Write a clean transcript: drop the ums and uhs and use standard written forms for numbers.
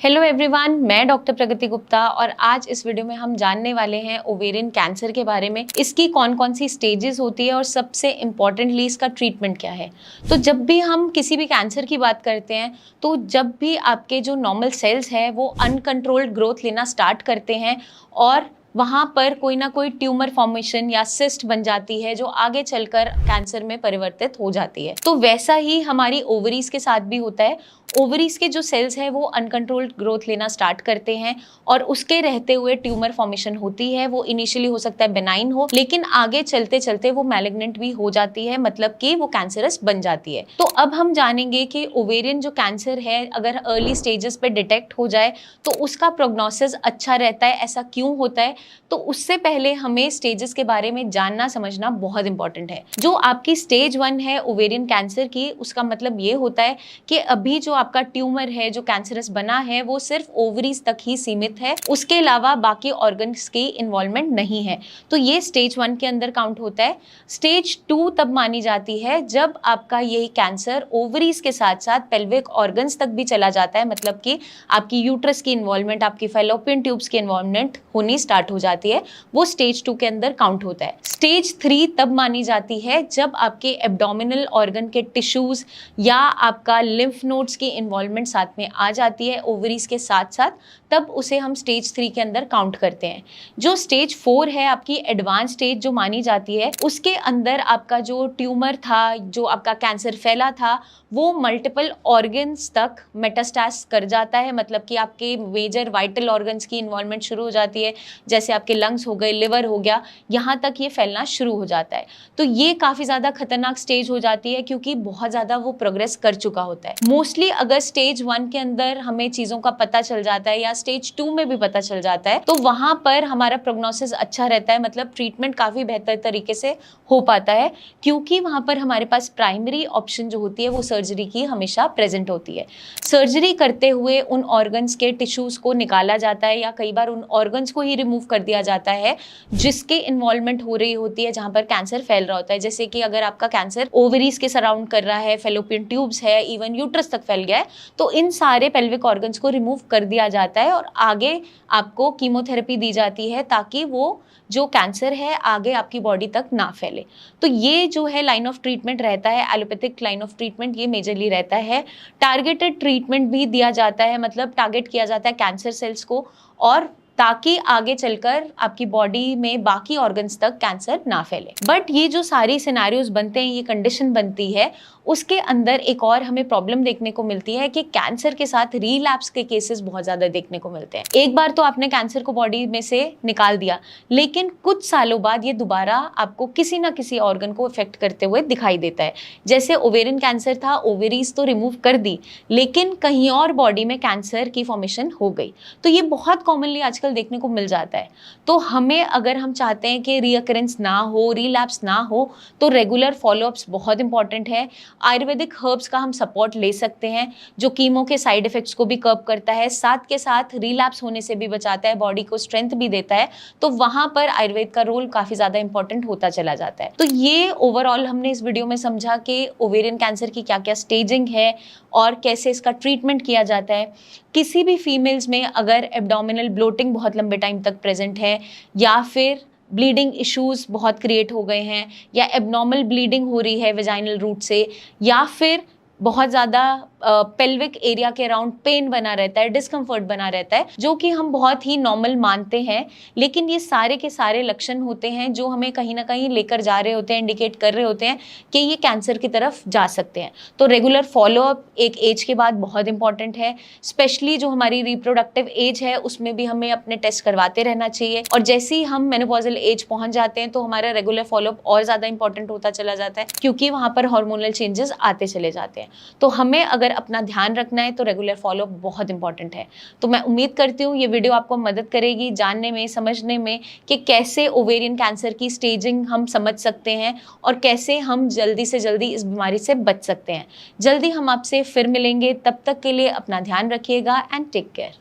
Hello everyone, मैं doctor प्रगति गुप्ता और आज इस वीडियो में हम जानने वाले हैं ओवेरियन कैंसर के बारे में। इसकी कौन कौन सी स्टेजेस होती है और सबसे इम्पॉर्टेंटली इसका ट्रीटमेंट क्या है। तो जब भी हम किसी भी कैंसर की बात करते हैं तो जब भी आपके जो नॉर्मल सेल्स हैं वो अनकंट्रोल्ड ग्रोथ लेना स्टार्ट करते हैं और वहाँ पर कोई ना कोई ट्यूमर फॉर्मेशन या सिस्ट बन जाती है जो आगे चलकर कैंसर में परिवर्तित हो जाती है। तो वैसा ही हमारी ओवरीज के साथ भी होता है। ओवरीज के जो सेल्स हैं वो अनकंट्रोल्ड ग्रोथ लेना स्टार्ट करते हैं और उसके रहते हुए ट्यूमर फॉर्मेशन होती है। वो इनिशियली हो सकता है बेनाइन हो, लेकिन आगे चलते चलते वो मैलिग्नेंट भी हो जाती है, मतलब कि वो कैंसरस बन जाती है। तो अब हम जानेंगे कि ओवेरियन जो कैंसर है अगर अर्ली स्टेजेस पे डिटेक्ट हो जाए तो उसका प्रोग्नोसिस अच्छा रहता है। ऐसा क्यों होता है? तो उससे पहले हमें स्टेजेस के बारे में जानना समझना बहुत इंपॉर्टेंट है। जो आपकी स्टेज 1 है ओवेरियन कैंसर की, उसका मतलब ये होता है कि अभी जो आपका ट्यूमर है जो कैंसरस बना है वो सिर्फ ओवरीज तक ही सीमित है, उसके अलावा बाकी ऑर्गन्स की इन्वॉल्वमेंट नहीं है। तो ये स्टेज 1 के अंदर काउंट होता है। स्टेज 2 तब मानी जाती है जब आपका यही कैंसर ओवरीज के साथ साथ पेल्विक ऑर्गन्स तक भी चला जाता है, मतलब कि आपकी यूट्रस की इन्वॉल्वमेंट, आपकी फैलोपियन ट्यूब्स की इन्वॉल्वमेंट होनी स्टार्ट हो जाती है। वो स्टेज 2 के अंदर काउंट होता है। स्टेज 3 तब मानी जाती है जब आपके एब्डोमिनल ऑर्गन के टिश्यूज या आपका लिम्फ नोड्स की इन्वॉल्वमेंट साथ में आ जाती है ओवरीज के साथ साथ, तब उसे हम स्टेज 3 के अंदर काउंट करते हैं। जो स्टेज 4 है आपकी एडवांस स्टेज जो मानी जाती है, उसके अंदर आपका जो ट्यूमर था, जो आपका कैंसर फैला था, वो मल्टीपल ऑर्गन्स तक मेटास्टास कर जाता है, मतलब कि आपके मेजर वाइटल ऑर्गन्स की इन्वॉल्वमेंट शुरू हो जाती है, जैसे आपके लंग्स हो गए, लिवर हो गया, यहाँ तक ये फैलना शुरू हो जाता है। तो ये काफ़ी ज़्यादा खतरनाक स्टेज हो जाती है क्योंकि बहुत ज़्यादा वो प्रोग्रेस कर चुका होता है। मोस्टली अगर स्टेज 1 के अंदर हमें चीज़ों का पता चल जाता है या स्टेज 2 में भी पता चल जाता है तो वहाँ पर हमारा प्रोग्नोसिस अच्छा रहता है, मतलब ट्रीटमेंट काफ़ी बेहतर तरीके से हो पाता है क्योंकि वहाँ पर हमारे पास प्राइमरी ऑप्शन जो होती है वो सर्जरी की हमेशा प्रेजेंट होती है। सर्जरी करते हुए उन ऑर्गन्स के टिश्यूज को निकाला जाता है या कई बार उन ऑर्गन्स को ही रिमूव कर दिया जाता है जिसके इन्वॉल्वमेंट हो रही होती है जहाँ पर कैंसर फैल रहा होता है। जैसे कि अगर आपका कैंसर ओवरीज के सराउंड कर रहा है, फैलोपियन ट्यूब्स है, इवन यूट्रस तक फैल गया है, तो इन सारे पेल्विक ऑर्गन्स को रिमूव कर दिया जाता है और आगे आपको कीमोथेरेपी दी जाती है ताकि वो जो कैंसर है आगे आपकी बॉडी तक ना फैले। तो ये जो है लाइन ऑफ ट्रीटमेंट रहता है, एलोपैथिक लाइन ऑफ ट्रीटमेंट ये मेजरली रहता है। टारगेटेड ट्रीटमेंट भी दिया जाता है, मतलब टारगेट किया जाता है कैंसर सेल्स को, और ताकि आगे चलकर आपकी बॉडी में बाकी ऑर्गन्स तक कैंसर ना फैले। बट ये जो सारी सिनेरियोज बनते हैं, ये कंडीशन बनती है, उसके अंदर एक और हमें प्रॉब्लम देखने को मिलती है कि कैंसर के साथ रीलैप्स के केसेस बहुत ज़्यादा देखने को मिलते हैं। एक बार तो आपने कैंसर को बॉडी में से निकाल दिया, लेकिन कुछ सालों बाद ये दोबारा आपको किसी ना किसी ऑर्गन को इफेक्ट करते हुए दिखाई देता है। जैसे ओवेरियन कैंसर था, ओवेरीज तो रिमूव कर दी, लेकिन कहीं और बॉडी में कैंसर की फॉर्मेशन हो गई। तो ये बहुत कॉमनली आजकल देखने को मिल जाता है। तो हमें, अगर हम चाहते हैं कि रीअकरेंस ना हो, रीलैप्स ना हो, तो रेगुलर फॉलोअप्स बहुत इंपॉर्टेंट है। आयुर्वेदिक हर्ब्स का हम सपोर्ट ले सकते हैं जो कीमो के साइड इफेक्ट्स को भी कर्ब करता है, साथ के साथ रिलैप्स होने से भी बचाता है, बॉडी को स्ट्रेंथ भी देता है। तो वहाँ पर आयुर्वेद का रोल काफ़ी ज़्यादा इंपॉर्टेंट होता चला जाता है। तो ये ओवरऑल हमने इस वीडियो में समझा कि ओवेरियन कैंसर की क्या क्या स्टेजिंग है और कैसे इसका ट्रीटमेंट किया जाता है। किसी भी फीमेल्स में अगर एब्डोमिनल ब्लोटिंग बहुत लंबे टाइम तक प्रेजेंट है या फिर ब्लीडिंग इश्यूज बहुत क्रिएट हो गए हैं या एबनॉर्मल ब्लीडिंग हो रही है वेजाइनल रूट से, या फिर बहुत ज़्यादा पेल्विक एरिया के अराउंड पेन बना रहता है, डिस्कम्फर्ट बना रहता है, जो कि हम बहुत ही नॉर्मल मानते हैं, लेकिन ये सारे के सारे लक्षण होते हैं जो हमें कहीं ना कहीं लेकर जा रहे होते हैं, इंडिकेट कर रहे होते हैं कि ये कैंसर की तरफ जा सकते हैं। तो रेगुलर फॉलोअप एक एज के बाद बहुत इंपॉर्टेंट है, स्पेशली जो हमारी रिप्रोडक्टिव एज है उसमें भी हमें अपने टेस्ट करवाते रहना चाहिए। और जैसे ही हम मेनोपॉजल एज पहुंच जाते हैं तो हमारा रेगुलर फॉलोअप और ज़्यादा इंपॉर्टेंट होता चला जाता है क्योंकि वहाँ पर हार्मोनल चेंजेस आते चले जाते हैं। तो हमें अगर अपना ध्यान रखना है तो रेगुलर फॉलोअप बहुत इंपॉर्टेंट है। तो मैं उम्मीद करती हूँ ये वीडियो आपको मदद करेगी जानने में, समझने में कि कैसे ओवेरियन कैंसर की स्टेजिंग हम समझ सकते हैं और कैसे हम जल्दी से जल्दी इस बीमारी से बच सकते हैं। जल्दी हम आपसे फिर मिलेंगे, तब तक के लिए अपना ध्यान रखिएगा एंड टेक केयर।